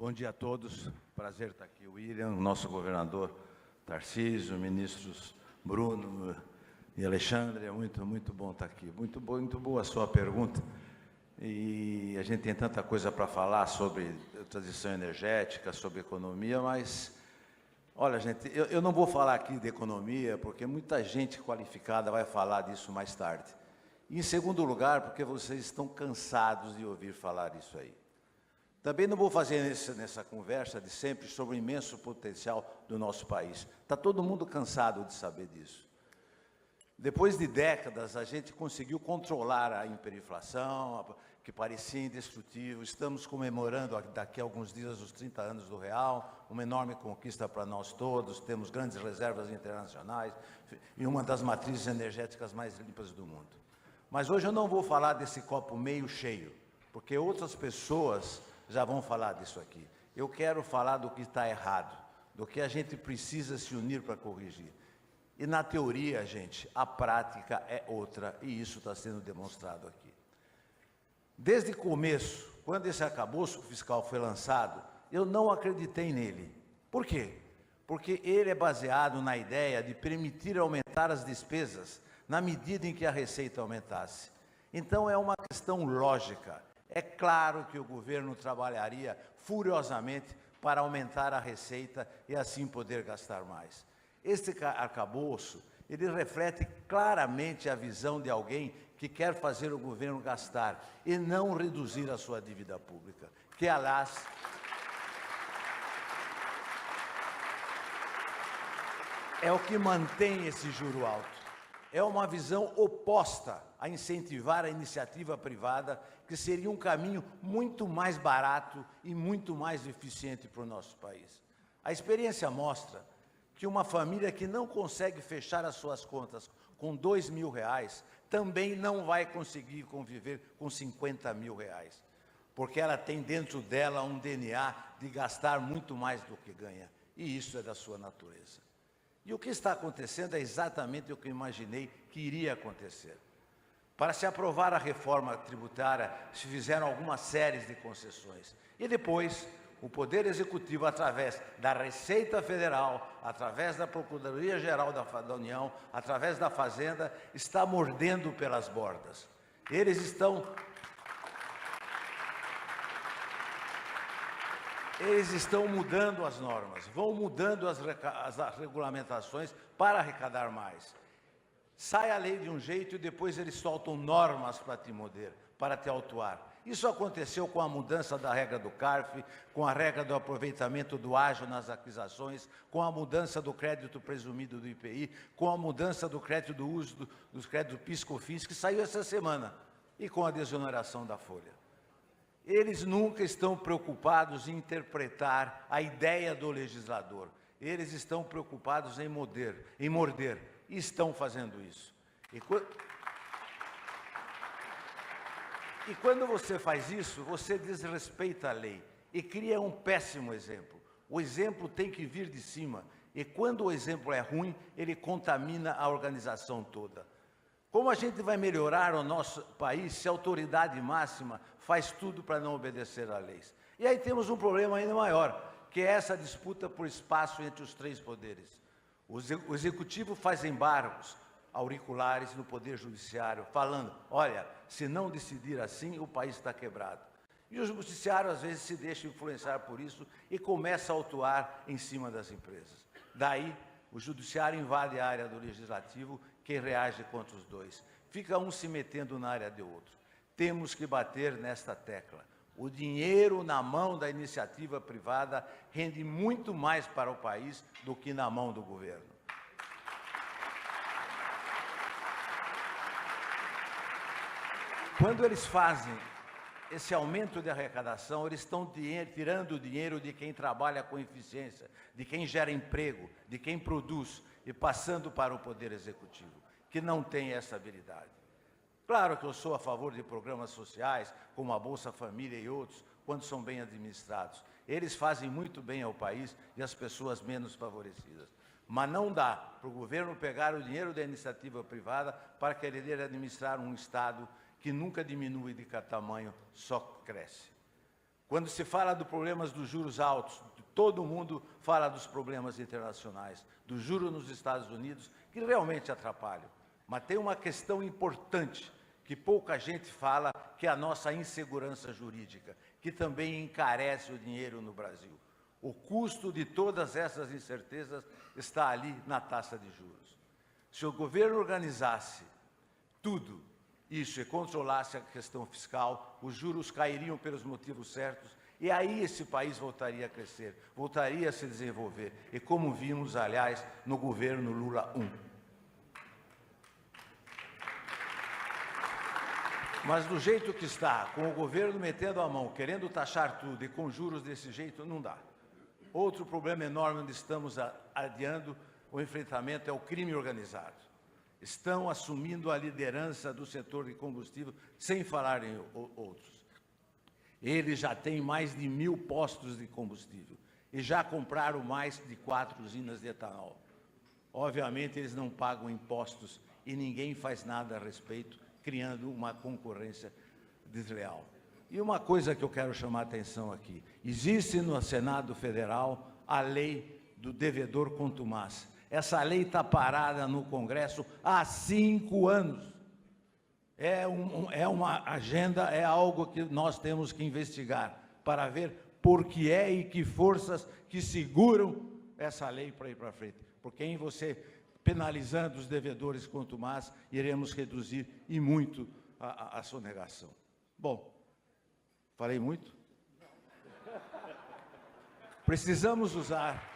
Bom dia a todos. Prazer estar aqui. O William, nosso governador Tarcísio, ministros Bruno e Alexandre. É muito bom estar aqui. Muito boa a sua pergunta. E a gente tem tanta coisa para falar sobre transição energética, sobre economia, mas, olha, gente, eu não vou falar aqui de economia, porque muita gente qualificada vai falar disso mais tarde. E, em segundo lugar, porque vocês estão cansados de ouvir falar isso aí. Também não vou fazer nessa conversa de sempre sobre o imenso potencial do nosso país. Está todo mundo cansado de saber disso. Depois de décadas, a gente conseguiu controlar a hiperinflação, que parecia indestrutível. Estamos comemorando daqui a alguns dias os 30 anos do real, uma enorme conquista para nós todos. Temos grandes reservas internacionais e uma das matrizes energéticas mais limpas do mundo. Mas hoje eu não vou falar desse copo meio cheio, porque outras pessoas já vão falar disso aqui. Eu quero falar do que está errado, do que a gente precisa se unir para corrigir. E na teoria, gente, a prática é outra, e isso está sendo demonstrado aqui. Desde o começo, quando esse arcabouço fiscal foi lançado, eu não acreditei nele. Por quê? Porque ele é baseado na ideia de permitir aumentar as despesas na medida em que a receita aumentasse. Então, é uma questão lógica. É claro que o governo trabalharia furiosamente para aumentar a receita e assim poder gastar mais. Este arcabouço, ele reflete claramente a visão de alguém que quer fazer o governo gastar e não reduzir a sua dívida pública, que, aliás, é o que mantém esse juro alto. É uma visão oposta a incentivar a iniciativa privada, que seria um caminho muito mais barato e muito mais eficiente para o nosso país. A experiência mostra que uma família que não consegue fechar as suas contas com R$2.000 também não vai conseguir conviver com R$50.000, porque ela tem dentro dela um DNA de gastar muito mais do que ganha, e isso é da sua natureza. E o que está acontecendo é exatamente o que eu imaginei que iria acontecer. Para se aprovar a reforma tributária, se fizeram algumas séries de concessões. E depois, o Poder Executivo, através da Receita Federal, através da Procuradoria-Geral da União, através da Fazenda, está mordendo pelas bordas. Eles estão mudando as normas, vão mudando as regulamentações para arrecadar mais. Sai a lei de um jeito e depois eles soltam normas para te morder, para te autuar. Isso aconteceu com a mudança da regra do CARF, com a regra do aproveitamento do ágio nas aquisições, com a mudança do crédito presumido do IPI, com a mudança do crédito do uso dos créditos PIS/COFINS, que saiu essa semana, e com a desoneração da folha. Eles nunca estão preocupados em interpretar a ideia do legislador. Eles estão preocupados em morder, e estão fazendo isso. E quando você faz isso, você desrespeita a lei e cria um péssimo exemplo. O exemplo tem que vir de cima, e quando o exemplo é ruim, ele contamina a organização toda. Como a gente vai melhorar o nosso país se a autoridade máxima faz tudo para não obedecer às leis? E aí temos um problema ainda maior, que é essa disputa por espaço entre os três poderes. O Executivo faz embargos auriculares no Poder Judiciário, falando, olha, se não decidir assim, o país está quebrado. E o Judiciário, às vezes, se deixa influenciar por isso e começa a autuar em cima das empresas. Daí, o Judiciário invade a área do Legislativo, que reage contra os dois. Fica um se metendo na área de outro. Temos que bater nesta tecla. O dinheiro na mão da iniciativa privada rende muito mais para o país do que na mão do governo. Quando eles fazem esse aumento de arrecadação, eles estão tirando o dinheiro de quem trabalha com eficiência, de quem gera emprego, de quem produz, e passando para o Poder Executivo, que não tem essa habilidade. Claro que eu sou a favor de programas sociais, como a Bolsa Família e outros, quando são bem administrados. Eles fazem muito bem ao país e às pessoas menos favorecidas. Mas não dá para o governo pegar o dinheiro da iniciativa privada para querer administrar um Estado que nunca diminui de tamanho, só cresce. Quando se fala dos problemas dos juros altos, todo mundo fala dos problemas internacionais, do juro nos Estados Unidos, que realmente atrapalham. Mas tem uma questão importante, que pouca gente fala, que é a nossa insegurança jurídica, que também encarece o dinheiro no Brasil. O custo de todas essas incertezas está ali na taxa de juros. Se o governo organizasse tudo isso e controlasse a questão fiscal, os juros cairiam pelos motivos certos, e aí esse país voltaria a crescer, voltaria a se desenvolver, e como vimos, aliás, no governo Lula I. Mas do jeito que está, com o governo metendo a mão, querendo taxar tudo e com juros desse jeito, não dá. Outro problema enorme onde estamos adiando o enfrentamento é o crime organizado. Estão assumindo a liderança do setor de combustível, sem falar em outros. Eles já têm mais de 1.000 postos de combustível e já compraram mais de 4 usinas de etanol. Obviamente, eles não pagam impostos e ninguém faz nada a respeito, criando uma concorrência desleal. E uma coisa que eu quero chamar a atenção aqui, existe no Senado Federal a lei do devedor contumaz. Essa lei está parada no Congresso há 5 anos. É uma agenda, é algo que nós temos que investigar para ver por que é e que forças que seguram essa lei para ir para frente. Porque em você penalizando os devedores contumaz, iremos reduzir e muito a sonegação. Bom, falei muito? Precisamos usar